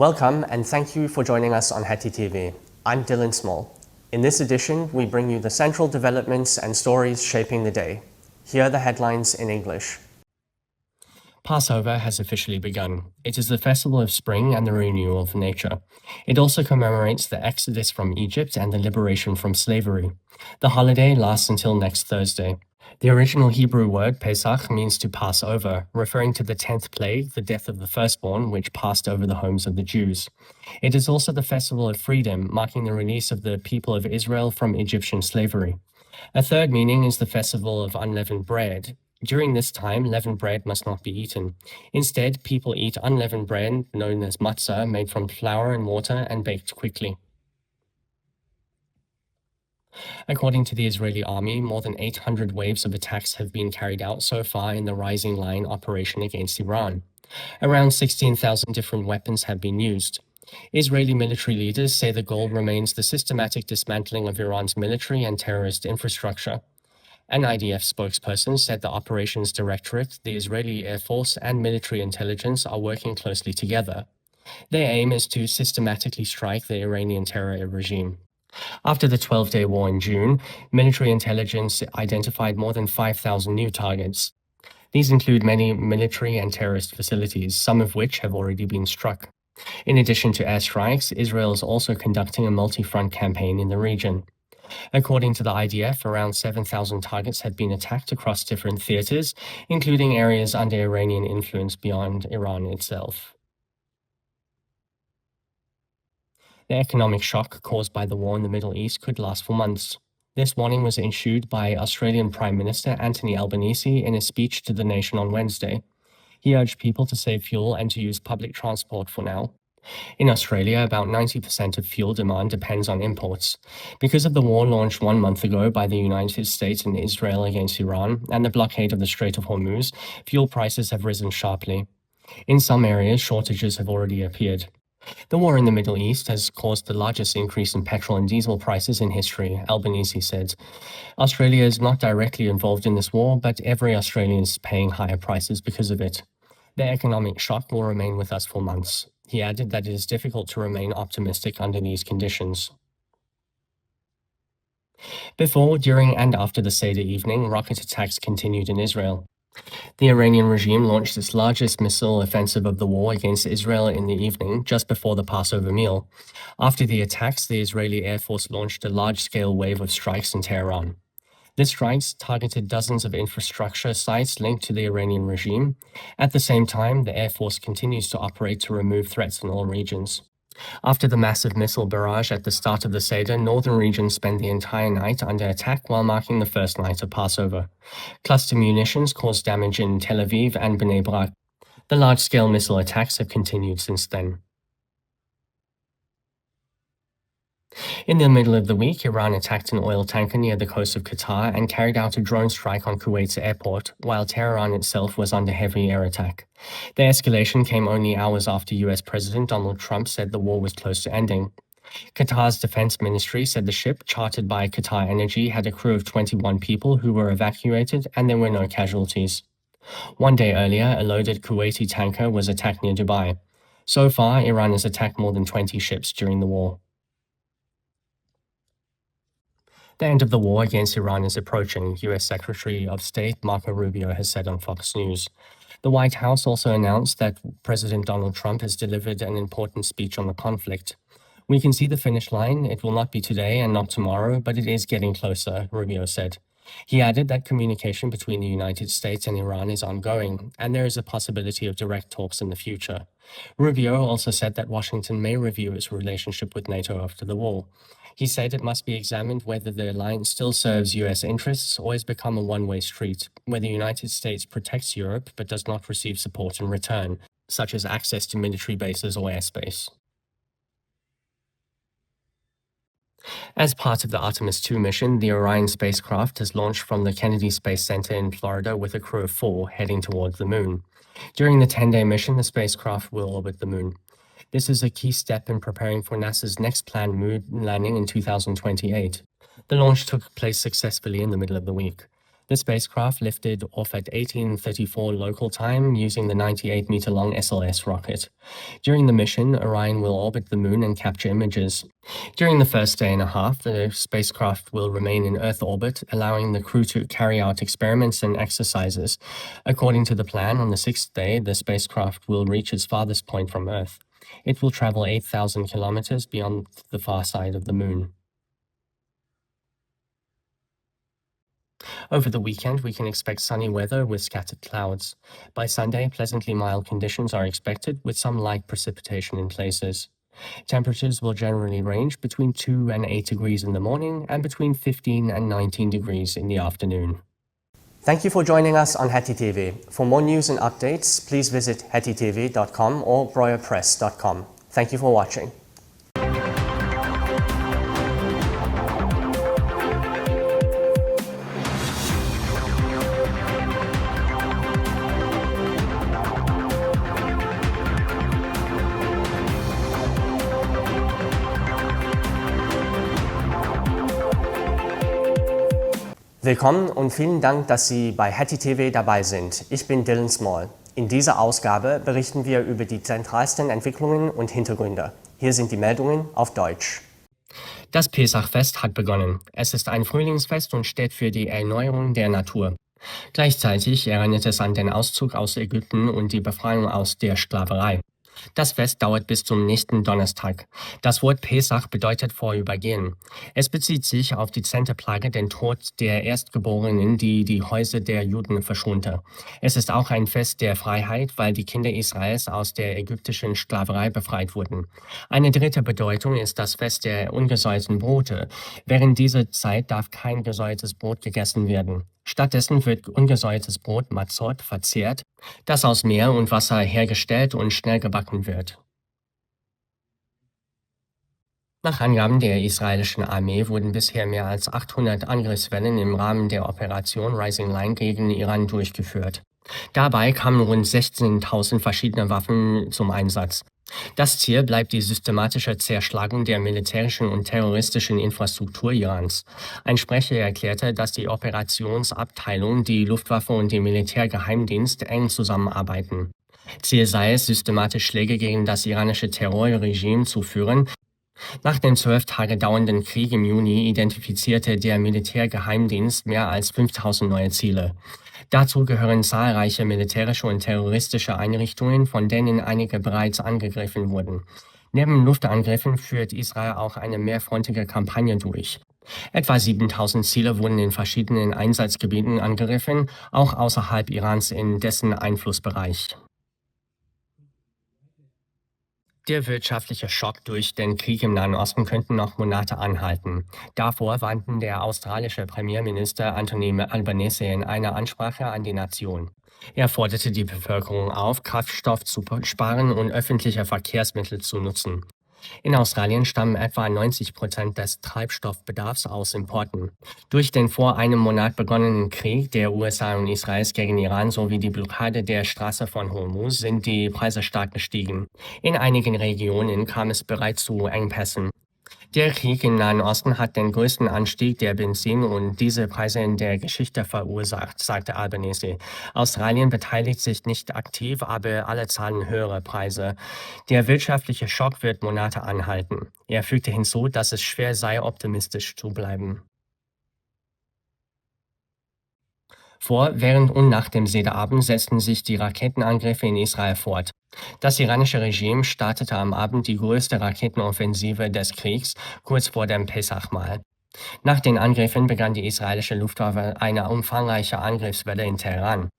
Welcome and thank you for joining us on Heti TV. I'm Dylan Small. In this edition, we bring you the central developments and stories shaping the day. Here are the headlines in English. Passover has officially begun. It is the festival of spring and the renewal of nature. It also commemorates the exodus from Egypt and the liberation from slavery. The holiday lasts until next Thursday. The original Hebrew word Pesach means to pass over, referring to the 10th plague, the death of the firstborn, which passed over the homes of the Jews. It is also the festival of freedom, marking the release of the people of Israel from Egyptian slavery. A third meaning is the festival of unleavened bread. During this time, leavened bread must not be eaten. Instead, people eat unleavened bread, known as matzah, made from flour and water and baked quickly. According to the Israeli army, more than 800 waves of attacks have been carried out so far in the Rising Line operation against Iran. Around 16,000 different weapons have been used. Israeli military leaders say the goal remains the systematic dismantling of Iran's military and terrorist infrastructure. An IDF spokesperson said the Operations Directorate, the Israeli Air Force, and military intelligence are working closely together. Their aim is to systematically strike the Iranian terror regime. After the 12-day war in June, military intelligence identified more than 5,000 new targets. These include many military and terrorist facilities, some of which have already been struck. In addition to airstrikes, Israel is also conducting a multi-front campaign in the region. According to the IDF, around 7,000 targets had been attacked across different theaters, including areas under Iranian influence beyond Iran itself. The economic shock caused by the war in the Middle East could last for months. This warning was issued by Australian Prime Minister Anthony Albanese in a speech to the nation on Wednesday. He urged people to save fuel and to use public transport for now. In Australia, about 90% of fuel demand depends on imports. Because of the war launched 1 month ago by the United States and Israel against Iran and the blockade of the Strait of Hormuz, fuel prices have risen sharply. In some areas, shortages have already appeared. The war in the Middle East has caused the largest increase in petrol and diesel prices in history, Albanese said. Australia is not directly involved in this war, but every Australian is paying higher prices because of it. The economic shock will remain with us for months. He added that it is difficult to remain optimistic under these conditions. Before, during, and after the Seder evening, rocket attacks continued in Israel. The Iranian regime launched its largest missile offensive of the war against Israel in the evening, just before the Passover meal. After the attacks, the Israeli Air Force launched a large-scale wave of strikes in Tehran. The strikes targeted dozens of infrastructure sites linked to the Iranian regime. At the same time, the Air Force continues to operate to remove threats in all regions. After the massive missile barrage at the start of the Seder, northern regions spent the entire night under attack while marking the first night of Passover. Cluster munitions caused damage in Tel Aviv and Bnei Brak. The large-scale missile attacks have continued since then. In the middle of the week, Iran attacked an oil tanker near the coast of Qatar and carried out a drone strike on Kuwait's airport, while Tehran itself was under heavy air attack. The escalation came only hours after US President Donald Trump said the war was close to ending. Qatar's defense ministry said the ship, chartered by Qatar Energy, had a crew of 21 people who were evacuated and there were no casualties. 1 day earlier, a loaded Kuwaiti tanker was attacked near Dubai. So far, Iran has attacked more than 20 ships during the war. The end of the war against Iran is approaching, U.S. Secretary of State Marco Rubio has said on Fox News. The White House also announced that President Donald Trump has delivered an important speech on the conflict. We can see the finish line. It will not be today and not tomorrow, but it is getting closer, Rubio said. He added that communication between the United States and Iran is ongoing, and there is a possibility of direct talks in the future. Rubio also said that Washington may review its relationship with NATO after the war. He said it must be examined whether the alliance still serves U.S. interests or has become a one-way street, where the United States protects Europe but does not receive support in return, such as access to military bases or airspace. As part of the Artemis II mission, the Orion spacecraft has launched from the Kennedy Space Center in Florida with a crew of 4 heading towards the moon. During the 10-day mission, the spacecraft will orbit the moon. This is a key step in preparing for NASA's next planned moon landing in 2028. The launch took place successfully in the middle of the week. The spacecraft lifted off at 18:34 local time using the 98-meter-long SLS rocket. During the mission, Orion will orbit the Moon and capture images. During the first day and a half, the spacecraft will remain in Earth orbit, allowing the crew to carry out experiments and exercises. According to the plan, on the sixth day, the spacecraft will reach its farthest point from Earth. It will travel 8,000 kilometers beyond the far side of the Moon. Over the weekend, we can expect sunny weather with scattered clouds. By Sunday, pleasantly mild conditions are expected with some light precipitation in places. Temperatures will generally range between 2 and 8 degrees in the morning and between 15 and 19 degrees in the afternoon. Thank you for joining us on Hetty TV. For more news and updates, please visit hettytv.com or breuerpress.com. Thank you for watching. Willkommen und vielen Dank, dass Sie bei Hetty TV dabei sind. Ich bin Dylan Small. In dieser Ausgabe berichten wir über die zentralsten Entwicklungen und Hintergründe. Hier sind die Meldungen auf Deutsch. Das Pesachfest hat begonnen. Es ist ein Frühlingsfest und steht für die Erneuerung der Natur. Gleichzeitig erinnert es an den Auszug aus Ägypten und die Befreiung aus der Sklaverei. Das Fest dauert bis zum nächsten Donnerstag. Das Wort Pesach bedeutet vorübergehen. Es bezieht sich auf die 10. Plage, den Tod der Erstgeborenen, die die Häuser der Juden verschonte. Es ist auch ein Fest der Freiheit, weil die Kinder Israels aus der ägyptischen Sklaverei befreit wurden. Eine dritte Bedeutung ist das Fest der ungesäuerten Brote. Während dieser Zeit darf kein gesäuertes Brot gegessen werden. Stattdessen wird ungesäuertes Brot Matzot verzehrt, das aus Mehl und Wasser hergestellt und schnell gebacken wird. Nach Angaben der israelischen Armee wurden bisher mehr als 800 Angriffswellen im Rahmen der Operation Rising Line gegen Iran durchgeführt. Dabei kamen rund 16.000 verschiedene Waffen zum Einsatz. Das Ziel bleibt die systematische Zerschlagung der militärischen und terroristischen Infrastruktur Irans. Ein Sprecher erklärte, dass die Operationsabteilung, die Luftwaffe und der Militärgeheimdienst eng zusammenarbeiten. Ziel sei es, systematisch Schläge gegen das iranische Terrorregime zu führen. Nach dem 12 Tage dauernden Krieg im Juni identifizierte der Militärgeheimdienst mehr als 5.000 neue Ziele. Dazu gehören zahlreiche militärische und terroristische Einrichtungen, von denen einige bereits angegriffen wurden. Neben Luftangriffen führt Israel auch eine mehrfrontige Kampagne durch. Etwa 7.000 Ziele wurden in verschiedenen Einsatzgebieten angegriffen, auch außerhalb Irans in dessen Einflussbereich. Der wirtschaftliche Schock durch den Krieg im Nahen Osten könnte noch Monate anhalten. Davor warnte der australische Premierminister Anthony Albanese in einer Ansprache an die Nation. Er forderte die Bevölkerung auf, Kraftstoff zu sparen und öffentliche Verkehrsmittel zu nutzen. In Australien stammen etwa 90% des Treibstoffbedarfs aus Importen. Durch den vor einem Monat begonnenen Krieg der USA und Israels gegen Iran sowie die Blockade der Straße von Hormuz sind die Preise stark gestiegen. In einigen Regionen kam es bereits zu Engpässen. Der Krieg im Nahen Osten hat den größten Anstieg der Benzin- und Dieselpreise in der Geschichte verursacht, sagte Albanese. Australien beteiligt sich nicht aktiv, aber alle zahlen höhere Preise. Der wirtschaftliche Schock wird Monate anhalten. Er fügte hinzu, dass es schwer sei, optimistisch zu bleiben. Vor, während und nach dem Sederabend setzten sich die Raketenangriffe in Israel fort. Das iranische Regime startete am Abend die größte Raketenoffensive des Kriegs, kurz vor dem Pesachmahl. Nach den Angriffen begann die israelische Luftwaffe eine umfangreiche Angriffswelle in Teheran.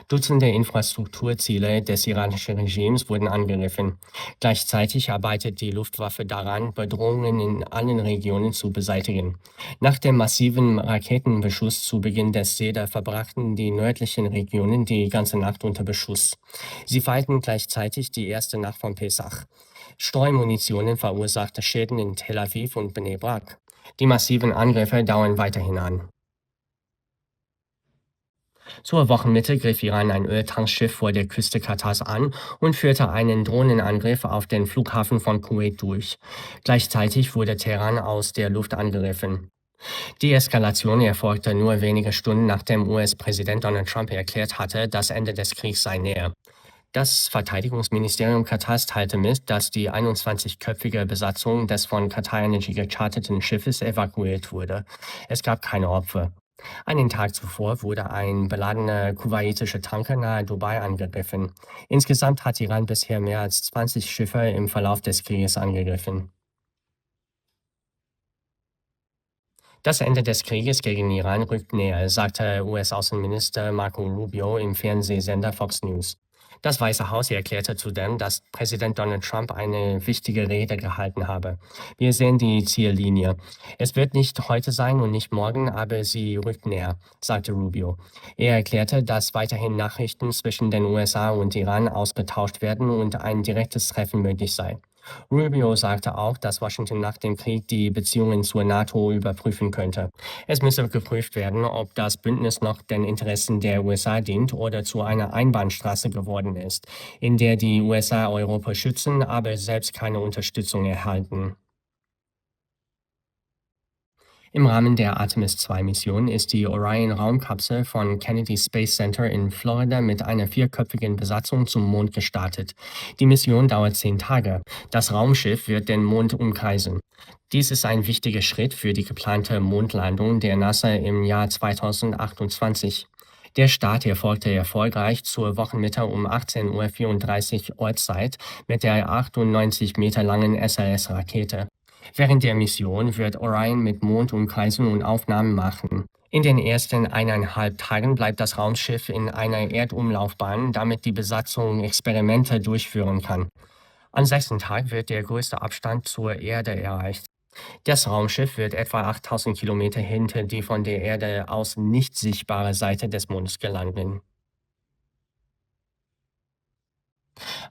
Dutzende Infrastrukturziele des iranischen Regimes wurden angegriffen. Gleichzeitig arbeitet die Luftwaffe daran, Bedrohungen in allen Regionen zu beseitigen. Nach dem massiven Raketenbeschuss zu Beginn des Seder verbrachten die nördlichen Regionen die ganze Nacht unter Beschuss. Sie feierten gleichzeitig die erste Nacht von Pesach. Streumunitionen verursachte Schäden in Tel Aviv und Bnei Brak. Die massiven Angriffe dauern weiterhin an. Zur Wochenmitte griff Iran ein Öltankschiff vor der Küste Katars an und führte einen Drohnenangriff auf den Flughafen von Kuwait durch. Gleichzeitig wurde Teheran aus der Luft angegriffen. Die Eskalation erfolgte nur wenige Stunden nachdem US-Präsident Donald Trump erklärt hatte, das Ende des Kriegs sei näher. Das Verteidigungsministerium Katars teilte mit, dass die 21-köpfige Besatzung des von Qatar Energy gecharterten Schiffes evakuiert wurde. Es gab keine Opfer. Einen Tag zuvor wurde ein beladener kuwaitischer Tanker nahe Dubai angegriffen. Insgesamt hat Iran bisher mehr als 20 Schiffe im Verlauf des Krieges angegriffen. Das Ende des Krieges gegen Iran rückt näher, sagte US-Außenminister Marco Rubio im Fernsehsender Fox News. Das Weiße Haus erklärte zudem, dass Präsident Donald Trump eine wichtige Rede gehalten habe. Wir sehen die Ziellinie. Es wird nicht heute sein und nicht morgen, aber sie rückt näher, sagte Rubio. Er erklärte, dass weiterhin Nachrichten zwischen den USA und Iran ausgetauscht werden und ein direktes Treffen möglich sei. Rubio sagte auch, dass Washington nach dem Krieg die Beziehungen zur NATO überprüfen könnte. Es müsse geprüft werden, ob das Bündnis noch den Interessen der USA dient oder zu einer Einbahnstraße geworden ist, in der die USA Europa schützen, aber selbst keine Unterstützung erhalten. Im Rahmen der Artemis-2-Mission ist die Orion-Raumkapsel von Kennedy Space Center in Florida mit einer vierköpfigen Besatzung zum Mond gestartet. Die Mission dauert 10 Tage. Das Raumschiff wird den Mond umkreisen. Dies ist ein wichtiger Schritt für die geplante Mondlandung der NASA im Jahr 2028. Der Start erfolgte erfolgreich zur Wochenmitte um 18:34 Uhr Ortszeit mit der 98 Meter langen SLS-Rakete. Während der Mission wird Orion mit Mondumkreisung und Aufnahmen machen. In den ersten 1,5 Tagen bleibt das Raumschiff in einer Erdumlaufbahn, damit die Besatzung Experimente durchführen kann. Am 6. Tag wird der größte Abstand zur Erde erreicht. Das Raumschiff wird etwa 8000 Kilometer hinter die von der Erde aus nicht sichtbare Seite des Mondes gelangen.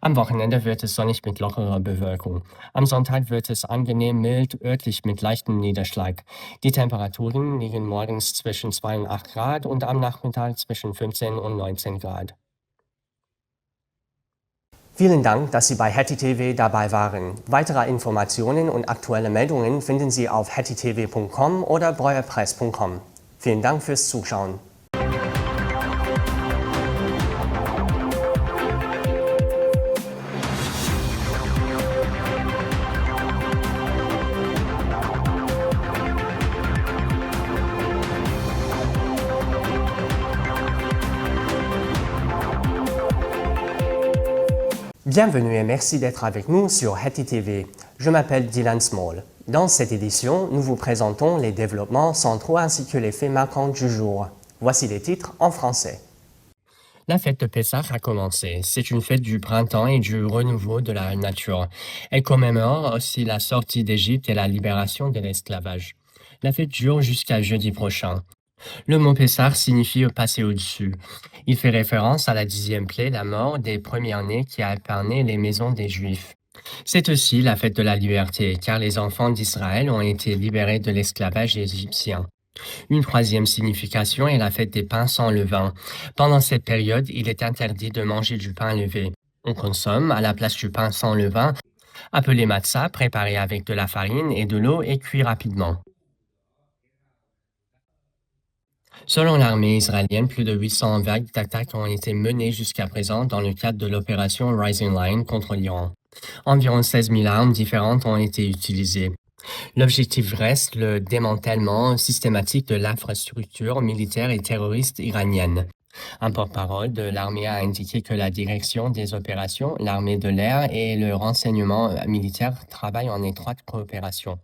Am Wochenende wird es sonnig mit lockerer Bewölkung. Am Sonntag wird es angenehm mild, örtlich mit leichtem Niederschlag. Die Temperaturen liegen morgens zwischen 2 und 8 Grad und am Nachmittag zwischen 15 und 19 Grad. Vielen Dank, dass Sie bei Hetty TV dabei waren. Weitere Informationen und aktuelle Meldungen finden Sie auf hettytv.com oder breuerpress.com. Vielen Dank fürs Zuschauen. Bienvenue et merci d'être avec nous sur Hetty TV. Je m'appelle Dylan Small. Dans cette édition, nous vous présentons les développements centraux ainsi que les faits marquants du jour. Voici les titres en français. La fête de Pessah a commencé. C'est une fête du printemps et du renouveau de la nature. Elle commémore aussi la sortie d'Égypte et la libération de l'esclavage. La fête dure jusqu'à jeudi prochain. Le mot Pessah signifie passer au-dessus. Il fait référence à la 10e plaie, la mort des premiers-nés qui a épargné les maisons des Juifs. C'est aussi la fête de la liberté, car les enfants d'Israël ont été libérés de l'esclavage égyptien. Une troisième signification est la fête des pains sans levain. Pendant cette période, il est interdit de manger du pain levé. On consomme, à la place du pain sans levain, appelé matzah, préparé avec de la farine et de l'eau et cuit rapidement. Selon l'armée israélienne, plus de 800 vagues d'attaques ont été menées jusqu'à présent dans le cadre de l'opération Rising Line contre l'Iran. Environ 16 000 armes différentes ont été utilisées. L'objectif reste le démantèlement systématique de l'infrastructure militaire et terroriste iranienne. Un porte-parole de l'armée a indiqué que la direction des opérations, l'armée de l'air et le renseignement militaire travaillent en étroite coopération.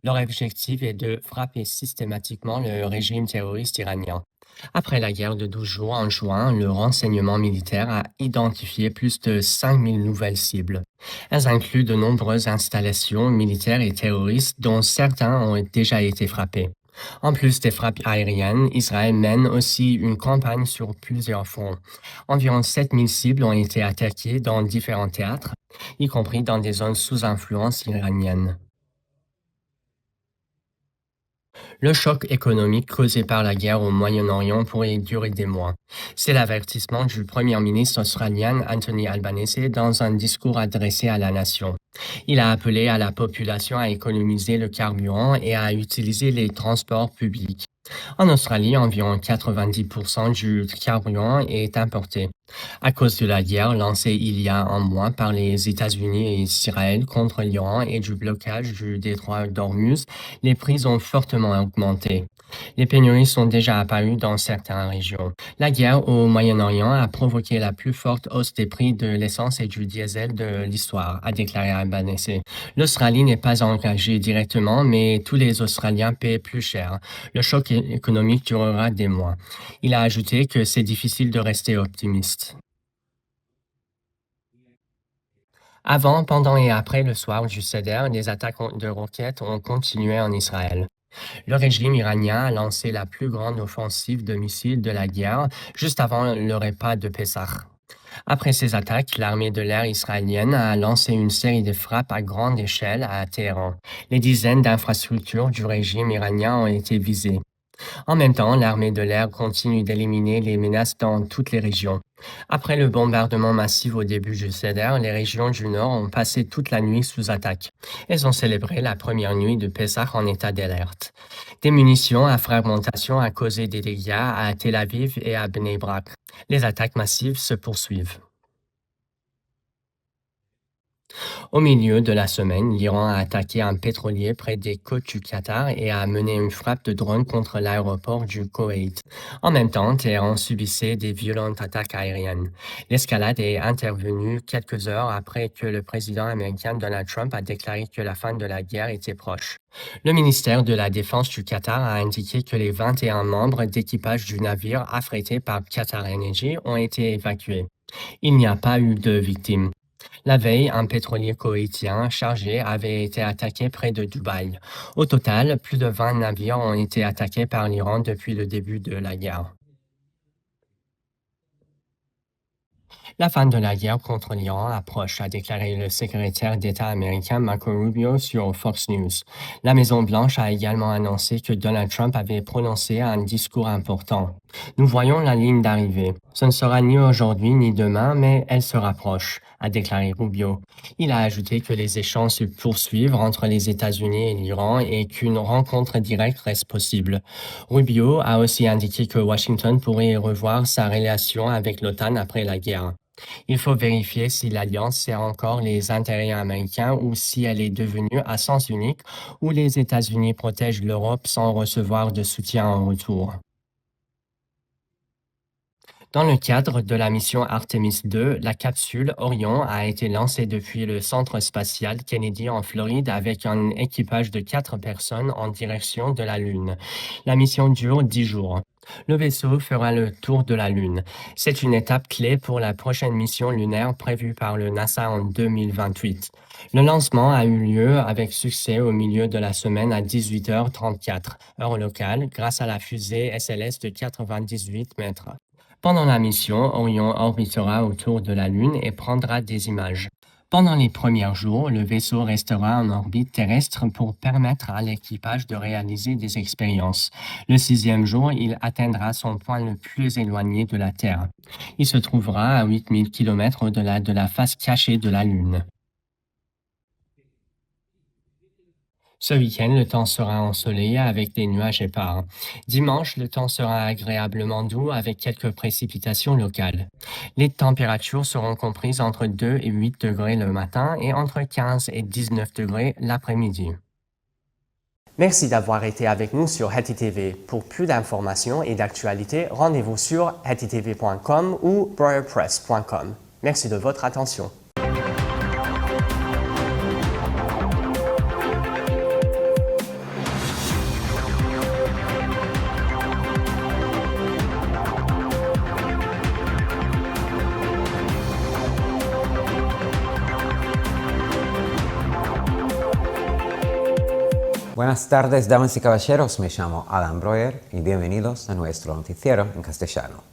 Leur objectif est de frapper systématiquement le régime terroriste iranien. Après la guerre de 12 jours en juin, le renseignement militaire a identifié plus de 5000 nouvelles cibles. Elles incluent de nombreuses installations militaires et terroristes dont certains ont déjà été frappés. En plus des frappes aériennes, Israël mène aussi une campagne sur plusieurs fronts. Environ 7000 cibles ont été attaquées dans différents théâtres, y compris dans des zones sous influence iranienne. Le choc économique causé par la guerre au Moyen-Orient pourrait durer des mois. C'est l'avertissement du Premier ministre australien Anthony Albanese dans un discours adressé à la nation. Il a appelé à la population à économiser le carburant et à utiliser les transports publics. En Australie, environ 90% du carburant est importé. À cause de la guerre lancée il y a un mois par les États-Unis et Israël contre l'Iran et du blocage du détroit d'Ormuz, les prix ont fortement augmenté. Les pénuries sont déjà apparues dans certaines régions. La guerre au Moyen-Orient a provoqué la plus forte hausse des prix de l'essence et du diesel de l'histoire, a déclaré Albanese. L'Australie n'est pas engagée directement, mais tous les Australiens paient plus cher. Le choc économique durera des mois. Il a ajouté que c'est difficile de rester optimiste. Avant, pendant et après le soir du Seder, les attaques de roquettes ont continué en Israël. Le régime iranien a lancé la plus grande offensive de missiles de la guerre juste avant le repas de Pessah. Après ces attaques, l'armée de l'air israélienne a lancé une série de frappes à grande échelle à Téhéran. Les dizaines d'infrastructures du régime iranien ont été visées. En même temps, l'armée de l'air continue d'éliminer les menaces dans toutes les régions. Après le bombardement massif au début du Seder, les régions du Nord ont passé toute la nuit sous attaque. Elles ont célébré la première nuit de Pessah en état d'alerte. Des munitions à fragmentation ont causé des dégâts à Tel Aviv et à Bnei Brak. Les attaques massives se poursuivent. Au milieu de la semaine, l'Iran a attaqué un pétrolier près des côtes du Qatar et a mené une frappe de drone contre l'aéroport du Koweït. En même temps, Téhéran subissait des violentes attaques aériennes. L'escalade est intervenue quelques heures après que le président américain Donald Trump a déclaré que la fin de la guerre était proche. Le ministère de la Défense du Qatar a indiqué que les 21 membres d'équipage du navire affrété par Qatar Energy ont été évacués. Il n'y a pas eu de victimes. La veille, un pétrolier koweïtien chargé avait été attaqué près de Dubaï. Au total, plus de 20 navires ont été attaqués par l'Iran depuis le début de la guerre. La fin de la guerre contre l'Iran approche, a déclaré le secrétaire d'État américain Marco Rubio sur Fox News. La Maison-Blanche a également annoncé que Donald Trump avait prononcé un discours important. Nous voyons la ligne d'arrivée. Ce ne sera ni aujourd'hui ni demain, mais elle se rapproche, a déclaré Rubio. Il a ajouté que les échanges se poursuivent entre les États-Unis et l'Iran et qu'une rencontre directe reste possible. Rubio a aussi indiqué que Washington pourrait revoir sa relation avec l'OTAN après la guerre. Il faut vérifier si l'Alliance sert encore les intérêts américains ou si elle est devenue à sens unique où les États-Unis protègent l'Europe sans recevoir de soutien en retour. Dans le cadre de la mission Artemis II, la capsule Orion a été lancée depuis le centre spatial Kennedy en Floride avec un équipage de 4 personnes en direction de la Lune. La mission dure 10 jours. Le vaisseau fera le tour de la Lune. C'est une étape clé pour la prochaine mission lunaire prévue par le NASA en 2028. Le lancement a eu lieu avec succès au milieu de la semaine à 18h34, heure locale, grâce à la fusée SLS de 98 mètres. Pendant la mission, Orion orbitera autour de la Lune et prendra des images. Pendant les premiers jours, le vaisseau restera en orbite terrestre pour permettre à l'équipage de réaliser des expériences. Le 6e jour, il atteindra son point le plus éloigné de la Terre. Il se trouvera à 8000 km au-delà de la face cachée de la Lune. Ce week-end, le temps sera ensoleillé avec des nuages épars. Dimanche, le temps sera agréablement doux avec quelques précipitations locales. Les températures seront comprises entre 2 et 8 degrés le matin et entre 15 et 19 degrés l'après-midi. Merci d'avoir été avec nous sur Hetty TV. Pour plus d'informations et d'actualités, rendez-vous sur hettytv.com ou briarpress.com. Merci de votre attention. Buenas tardes, damas y caballeros. Me llamo Adam Breuer y bienvenidos a nuestro noticiero en castellano.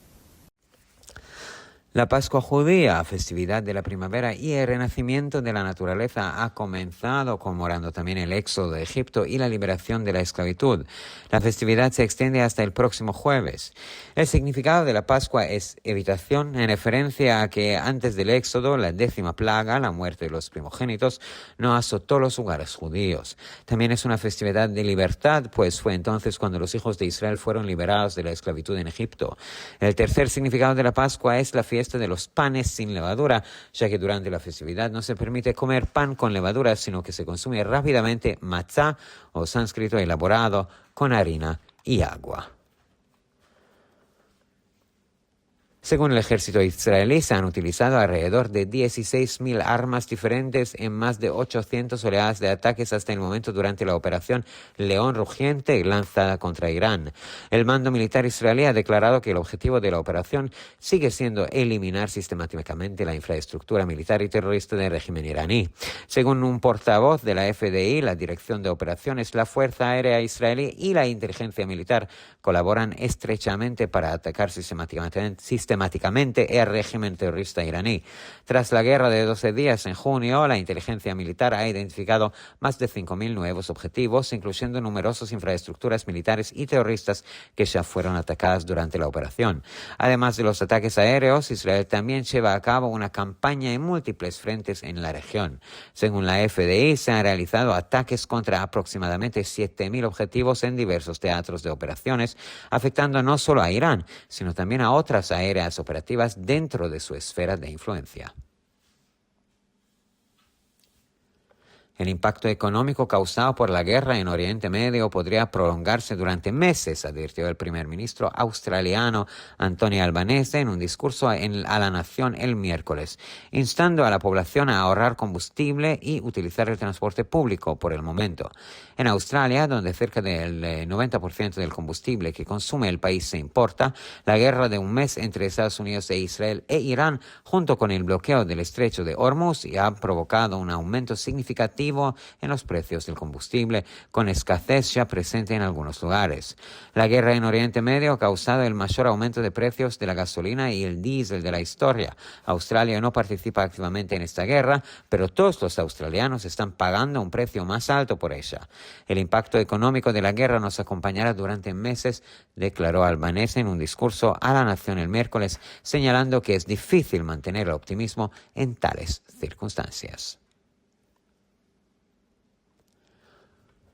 La Pascua judía, festividad de la primavera y el renacimiento de la naturaleza, ha comenzado conmemorando también el éxodo de Egipto y la liberación de la esclavitud. La festividad se extiende hasta el próximo jueves. El significado de la Pascua es evitación, en referencia a que antes del éxodo, la 10ª plaga, la muerte de los primogénitos, no azotó los hogares judíos. También es una festividad de libertad, pues fue entonces cuando los hijos de Israel fueron liberados de la esclavitud en Egipto. El tercer significado de la Pascua es la fiesta de los panes sin levadura, ya que durante la festividad no se permite comer pan con levadura, sino que se consume rápidamente matzá, o sánscrito elaborado con harina y agua. Según el ejército israelí, se han utilizado alrededor de 16.000 armas diferentes en más de 800 oleadas de ataques hasta el momento durante la operación León Rugiente lanzada contra Irán. El mando militar israelí ha declarado que el objetivo de la operación sigue siendo eliminar sistemáticamente la infraestructura militar y terrorista del régimen iraní. Según un portavoz de la FDI, la Dirección de Operaciones, la Fuerza Aérea Israelí y la inteligencia militar colaboran estrechamente para atacar sistemáticamente el régimen terrorista iraní. Tras la guerra de 12 días en junio, la inteligencia militar ha identificado más de 5.000 nuevos objetivos, incluyendo numerosas infraestructuras militares y terroristas que ya fueron atacadas durante la operación. Además de los ataques aéreos, Israel también lleva a cabo una campaña en múltiples frentes en la región. Según la FDI, se han realizado ataques contra aproximadamente 7.000 objetivos en diversos teatros de operaciones, afectando no solo a Irán, sino también a otras áreas operativas dentro de su esfera de influencia. El impacto económico causado por la guerra en Oriente Medio podría prolongarse durante meses, advirtió el primer ministro australiano Anthony Albanese en un discurso a la nación el miércoles, instando a la población a ahorrar combustible y utilizar el transporte público por el momento. En Australia, donde cerca del 90% del combustible que consume el país se importa, la guerra de un mes entre Estados Unidos e Israel e Irán, junto con el bloqueo del estrecho de Hormuz, ha provocado un aumento significativo en los precios del combustible, con escasez ya presente en algunos lugares. La guerra en Oriente Medio ha causado el mayor aumento de precios de la gasolina y el diésel de la historia. Australia no participa activamente en esta guerra, pero todos los australianos están pagando un precio más alto por ella. El impacto económico de la guerra nos acompañará durante meses, declaró Albanese en un discurso a la nación el miércoles, señalando que es difícil mantener el optimismo en tales circunstancias.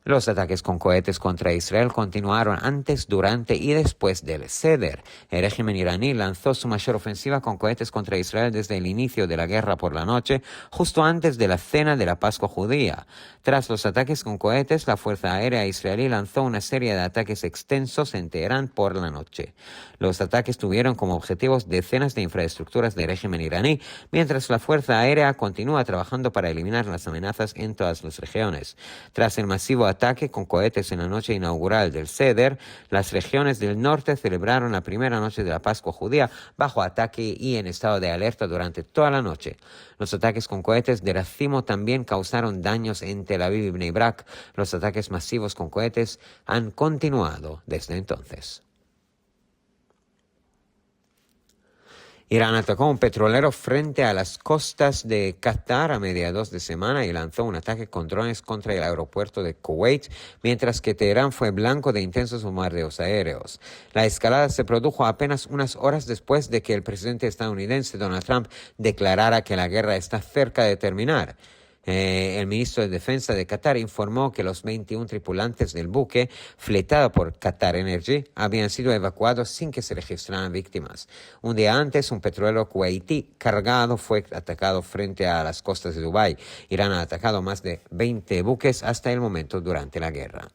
Los ataques con cohetes contra Israel continuaron antes, durante y después del Seder. El régimen iraní lanzó su mayor ofensiva con cohetes contra Israel desde el inicio de la guerra por la noche, justo antes de la cena de la Pascua judía. Tras los ataques con cohetes, la Fuerza Aérea israelí lanzó una serie de ataques extensos en Teherán por la noche. Los ataques tuvieron como objetivos decenas de infraestructuras del régimen iraní, mientras la Fuerza Aérea continúa trabajando para eliminar las amenazas en todas las regiones. Tras el masivo ataque con cohetes en la noche inaugural del Seder, las regiones del norte celebraron la primera noche de la Pascua judía bajo ataque y en estado de alerta durante toda la noche. Los ataques con cohetes de racimo también causaron daños en Tel Aviv y Bnei Brak. Los ataques masivos con cohetes han continuado desde entonces. Irán atacó un petrolero frente a las costas de Qatar a mediados de semana y lanzó un ataque con drones contra el aeropuerto de Kuwait, mientras que Teherán fue blanco de intensos bombardeos aéreos. La escalada se produjo apenas unas horas después de que el presidente estadounidense Donald Trump declarara que la guerra está cerca de terminar. El ministro de Defensa de Qatar informó que los 21 tripulantes del buque, fletado por Qatar Energy, habían sido evacuados sin que se registraran víctimas. Un día antes, un petrolero kuwaití cargado fue atacado frente a las costas de Dubái. Irán ha atacado más de 20 buques hasta el momento durante la guerra.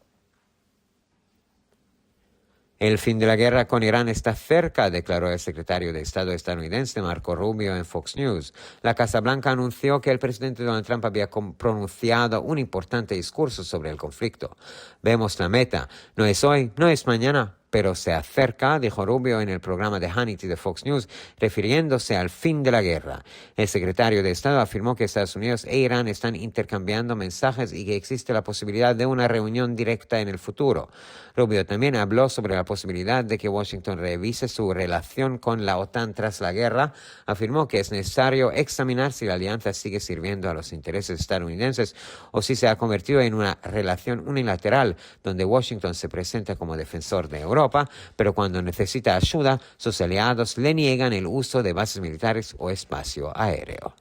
El fin de la guerra con Irán está cerca, declaró el secretario de Estado estadounidense Marco Rubio en Fox News. La Casa Blanca anunció que el presidente Donald Trump había pronunciado un importante discurso sobre el conflicto. Vemos la meta. No es hoy, no es mañana, pero se acerca, dijo Rubio en el programa de Hannity de Fox News, refiriéndose al fin de la guerra. El secretario de Estado afirmó que Estados Unidos e Irán están intercambiando mensajes y que existe la posibilidad de una reunión directa en el futuro. Rubio también habló sobre la posibilidad de que Washington revise su relación con la OTAN tras la guerra. Afirmó que es necesario examinar si la alianza sigue sirviendo a los intereses estadounidenses o si se ha convertido en una relación unilateral donde Washington se presenta como defensor de Europa, pero cuando necesita ayuda, sus aliados le niegan el uso de bases militares o espacio aéreo.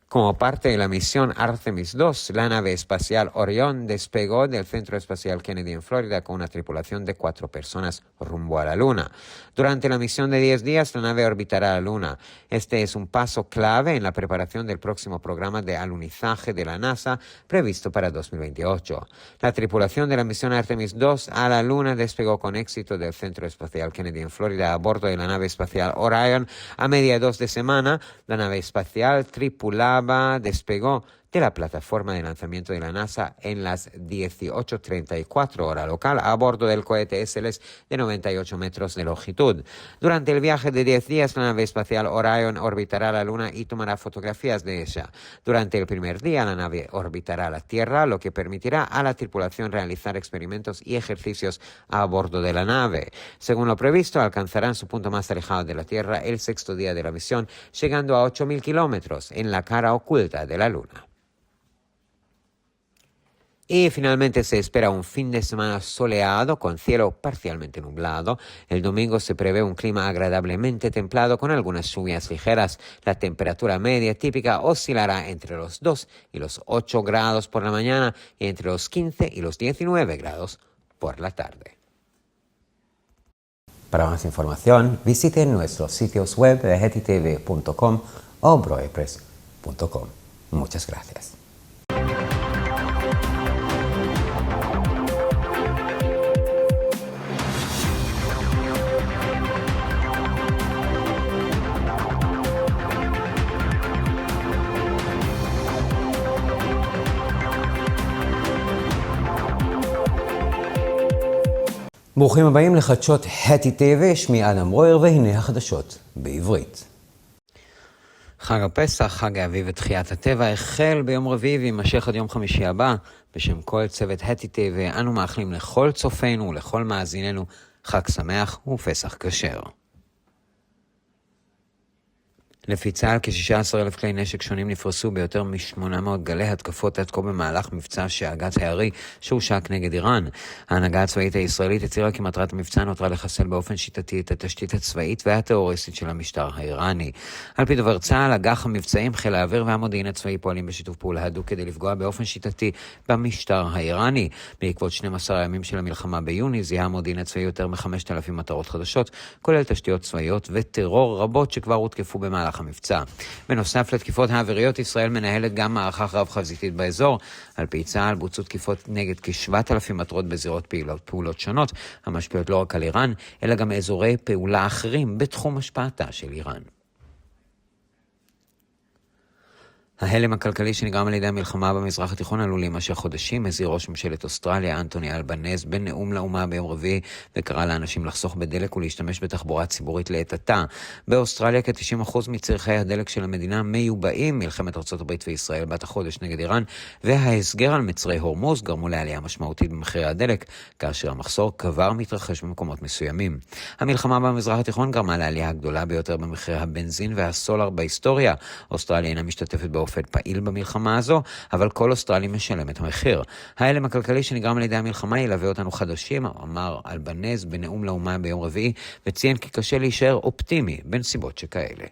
Como parte de la misión Artemis II, la nave espacial Orión despegó del Centro Espacial Kennedy en Florida con una tripulación de 4 personas rumbo a la Luna. Durante la misión de 10 días, la nave orbitará la Luna. Este es un paso clave en la preparación del próximo programa de alunizaje de la NASA previsto para 2028. La tripulación de la misión Artemis II a la Luna despegó con éxito del Centro Espacial Kennedy en Florida a bordo de la nave espacial Orion a mediados de semana. La nave espacial despegó de la plataforma de lanzamiento de la NASA en las 18:34 hora local a bordo del cohete SLS de 98 metros de longitud. Durante el viaje de 10 días, la nave espacial Orion orbitará la Luna y tomará fotografías de ella. Durante el primer día, la nave orbitará la Tierra, lo que permitirá a la tripulación realizar experimentos y ejercicios a bordo de la nave. Según lo previsto, alcanzarán su punto más alejado de la Tierra el 6º día de la misión, llegando a 8.000 kilómetros en la cara oculta de la Luna. Y finalmente se espera un fin de semana soleado con cielo parcialmente nublado. El domingo se prevé un clima agradablemente templado con algunas lluvias ligeras. La temperatura media típica oscilará entre los 2 y los 8 grados por la mañana y entre los 15 y los 19 grados por la tarde. Para más información, visiten nuestros sitios web de hettytv.com o broepress.com. Muchas gracias. ברוכים הבאים לחדשות הטי טבע, שמי אדם רויר, והנה החדשות בעברית. חג הפסח, חג האביב ותחיית הטבע, החל ביום רביעי ויימשך עד יום חמישי הבא. בשם כל צוות הטי טבע, אנו מאחלים לכל צופינו ולכל מאזיננו חג שמח ופסח כשר. לפי צה"ל, כ-16,000 כלי נשק שונים נפרסו ביותר מ-800 גלי התקפות עד כה במהלך מבצע שהגת הערי שהושק נגד איראן. ההנהגה הצבאית הישראלית הצהירה כי מטרת המבצע נותרה לחסל באופן שיטתי את התשתית הצבאית והטרוריסטית של המשטר האיראני. על פי דובר צה"ל, אג"ח המבצעים, חיל האוויר והמודיעין הצבאי פועלים בשיתוף פעולה הדוק כדי לפגוע באופן שיטתי במשטר האיראני. בעקבות 12 הימים של המלחמה ביוני, זיהה המודיעין הצבאי יותר מ-5,000 מטרות חדשות, כולל תשתיות צבאיות וטרור רבות שכבר הותקפו במהלך המבצע. בנוסף לתקיפות האוויריות, ישראל מנהלת גם מערכה רב חזיתית באזור. על פי צה"ל בוצעו תקיפות נגד כ-7,000 מטרות בזירות פעולות שונות, המשפיעות לא רק על איראן, אלא גם אזורי פעולה אחרים בתחום השפעתה של איראן. ההלם הכלכלי שנגרם על ידי המלחמה במזרח התיכון עלול להימשך חודשים, הזהיר ראש ממשלת אוסטרליה אנטוני אלבנז בנאום לאומה ביום רביעי, וקרא לאנשים לחסוך בדלק ולהשתמש בתחבורה ציבורית לעת עתה. באוסטרליה כ-90% מצרכי הדלק של המדינה מיובאים. מלחמת ארצות הברית וישראל בת החודש נגד איראן וההסגר על מצרי הורמוז גרמו לעלייה משמעותית במחירי הדלק, כאשר המחסור כבר מתרחש במקומות מסוימים. המלחמה במזרח התיכון גרמה לעלייה הגדולה ביותר במחירי הבנזין והסולר בהיסטוריה. אוסטרליה אינה משתתפת באופן פעיל במלחמה הזו, אבל כל אוסטרלי משלם את המחיר. ההלם הכלכלי שנגרם על ידי המלחמה ילווה אותנו חדשים, אמר אלבנז בנאום לאומה ביום רביעי, וציין כי קשה להישאר אופטימי בנסיבות שכאלה.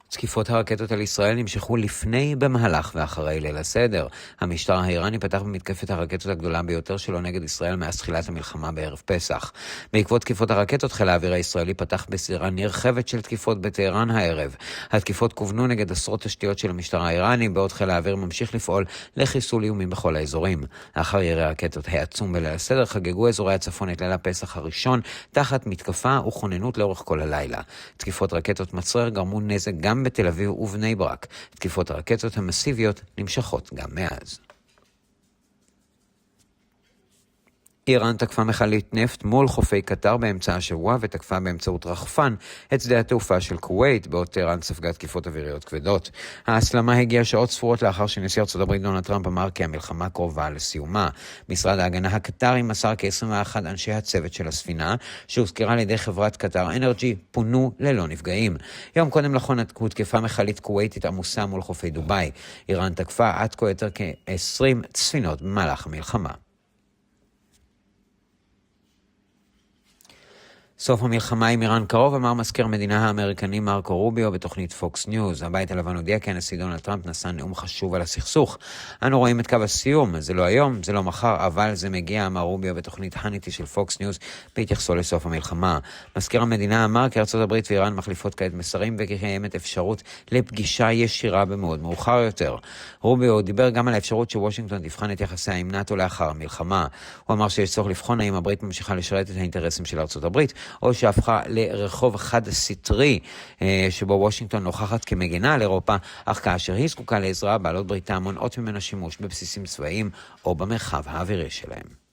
תקיפות הרקטות על ישראל נמשכו לפני, במהלך ואחרי ליל הסדר. המשטר האיראני פתח במתקפת הרקטות הגדולה ביותר שלו נגד ישראל מאז תחילת המלחמה בערב פסח. בעקבות תקיפות הרקטות, חיל האוויר הישראלי פתח בסדרה נרחבת של תקיפות בטהרן הערב. התקיפות כוונו נגד עשרות תשתיות של המשטר האיראני, בעוד חיל האוויר ממשיך לפעול לחיסול איומים בכל האזורים. לאחר ירי הרקטות העצום בליל הסדר, חגגו אזורי הצפון את ליל הפסח הראשון תחת מתקפה וכוננות לאורך כל הלילה. תקיפות רקטות מצרר גרמו נזק גם בתל אביב ובני ברק. תקיפות הרקטות המסיביות נמשכות גם מאז. איראן תקפה מכלית נפט מול חופי קטר באמצע השבוע ותקפה באמצעות רחפן את שדה התעופה של כווית, בעוד טהרן ספגה תקיפות אוויריות כבדות. ההסלמה הגיעה שעות ספורות לאחר שנשיא ארצות הברית דונלד טראמפ אמר כי המלחמה קרובה לסיומה. משרד ההגנה הקטרי מסר כי 21 אנשי הצוות של הספינה, שהוזכרה על ידי חברת קטר אנרג'י, פונו ללא נפגעים. יום קודם לכן הותקפה מכלית כוויתית עמוסה מול חופי דובאי. איראן תקפה עד כה יותר כ-20 ספינות במהלך המלחמה. סוף המלחמה עם איראן קרוב, אמר מזכיר המדינה האמריקני מרקו רוביו בתוכנית פוקס ניוז. הבית הלבן הודיע כי הנשיא דונלד טראמפ נשא נאום חשוב על הסכסוך. אנו רואים את קו הסיום, זה לא היום, זה לא מחר, אבל זה מגיע, אמר רוביו בתוכנית הניטי של פוקס ניוז בהתייחסו לסוף המלחמה. מזכיר המדינה אמר כי ארצות הברית ואיראן מחליפות כעת מסרים וכי קיימת אפשרות לפגישה ישירה במאוד מאוחר יותר. רוביו דיבר גם על האפשרות שוושינגטון תבחן את יחסיה עם נאט"ו לאחר המלחמה. הוא אמר שיש צורך לבחון האם הברית ממשיכה לשרת את האינטרסים של ארצות הברית או שהפכה לרחוב חד סטרי שבו וושינגטון נוכחת כמגנה על אירופה, אך כאשר היא זקוקה לעזרה, בעלות בריתה מונעות ממנה שימוש בבסיסים צבאיים או במרחב האווירי שלהם.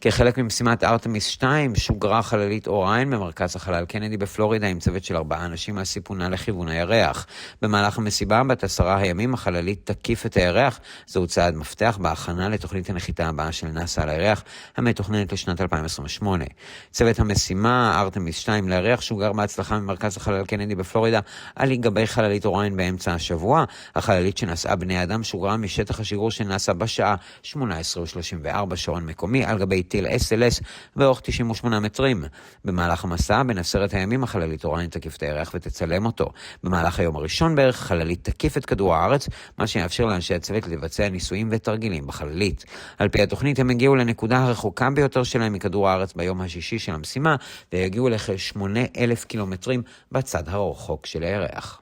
כחלק ממשימת ארטמיס 2, שוגרה חללית אוריין במרכז החלל קנדי בפלורידה עם צוות של 4 אנשים על סיפונה לכיוון הירח. במהלך המסיבה בת 10 הימים החללית תקיף את הירח. זהו צעד מפתח בהכנה לתוכנית הנחיתה הבאה של נאס"א על הירח, המתוכננת לשנת 2028. צוות המשימה ארטמיס 2 לירח שוגר בהצלחה ממרכז החלל קנדי בפלורידה על גבי חללית אוריין באמצע השבוע. החללית שנשאה בני אדם שוגרה משטח השיגור של נאס"א בשעה 18:34 שעון מקומי על גבי טיל SLS באורך 98 מטרים. במהלך המסע בין 10 הימים החללית אוריין תקיף את הירח ותצלם אותו. במהלך היום הראשון בערך חללית תקיף את כדור הארץ, מה שיאפשר לאנשי הצוות לבצע ניסויים ותרגילים בחללית. על פי התוכנית הם הגיעו לנקודה הרחוקה ביותר שלהם מכדור הארץ ביום השישי של המשימה, ויגיעו לכ-8,000 קילומטרים בצד הרחוק של הירח.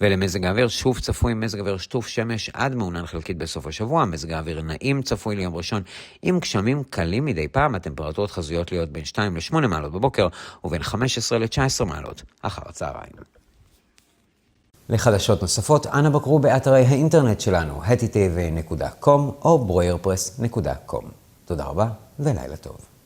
ולמזג האוויר שוב צפוי מזג האוויר שטוף שמש עד מעונן חלקית בסוף השבוע. מזג האוויר נעים צפוי ליום ראשון עם גשמים קלים מדי פעם. הטמפרטורות חזויות להיות בין 2 ל-8 מעלות בבוקר ובין 15 ל-19 מעלות אחר הצהריים. לחדשות נוספות אנא בקרו באתרי האינטרנט שלנו htv.com או broyerpress.com. תודה רבה ולילה טוב.